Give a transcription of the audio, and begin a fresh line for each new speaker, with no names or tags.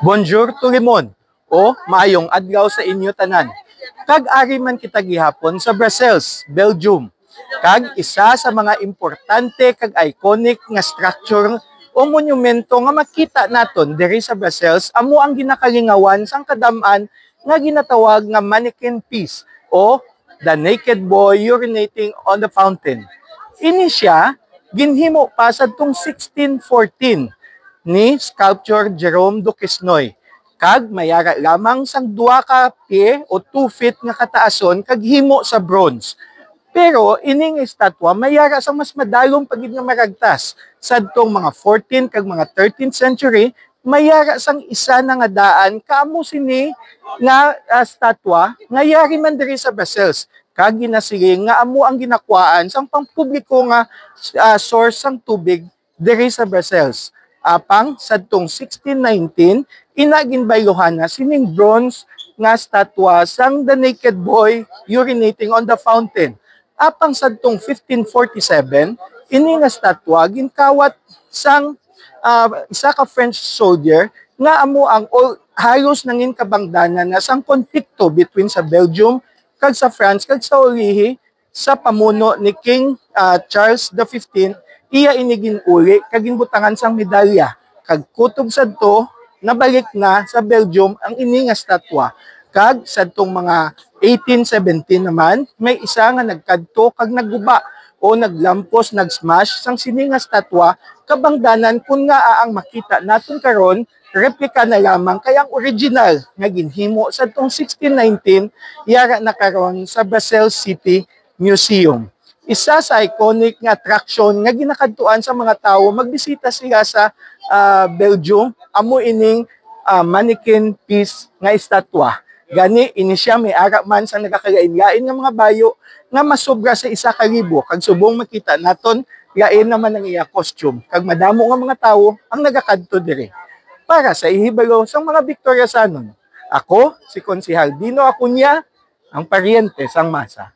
Bonjour Tulimon o maayong adlaw sa inyo tanan. Kag-ari man kita gihapon sa Brussels, Belgium. Kag isa sa mga importante kag iconic nga structure o monumento nga makita naton diri sa Brussels amo ang ginakalingawan sang kadam-an nga ginatawag nga mannequin piece o the naked boy urinating on the fountain. Ini siya ginhimo pa sadtong 1614 ni sculptor Jerome Duquesnoy. Kag mayara lamang sang 2 ka pie o 2 feet nga kataason kag himo sa bronze. Pero ining estatwa mayara sa mas madalong pagid nga maragtas. Sadtong mga 14th kag mga 13th century, mayara sang isa na nga daan kaamo sini nga estatwa nga yari man diri sa Brussels. Kag ginasiling nga amo ang ginakuhaan sang pangpubliko nga source sang tubig diri sa Brussels. Apang sadtong 1619 inaginbaylohan na sining bronze nga statwa sang the naked boy urinating on the fountain. Apang sadtong 1547 ini nga statwa ginkawat sang isa ka French soldier nga amo ang halos nangin kabangdanan na sang konflikto between sa Belgium kag sa France kag sa ulihi sa pamuno ni King Charles XV. Iya inigin uli kag ginbutangan sang medalya kag kutob sadto nabalik na sa Belgium ang ini nga statwa. Kag sadtong mga 1817 naman may isa nga nagkadto kag nagguba o naglampos nagsmash sang sini nga statwa kabangdanan kun nga ang makita naton karon replika na lamang kay ang original nga ginhimo sadtong 1619 yara na karon sa Brussels City Museum. Isa sa iconic nga attraction nga ginakadtuan sa mga tao magbisita sila sa Belgium amo ining mannequin piece nga estatwa. Gani ini siya may ara man sa nagakalain-lain nga mga bayo nga masobra sa 1,000 kag subong makita naton lain naman ang iya costume kag madamo nga mga tao ang nagakadto diri. Para sa ihibalo sang mga Victoriasanon, ako si Konsehal Dino Acuña, ang paryente sang masa.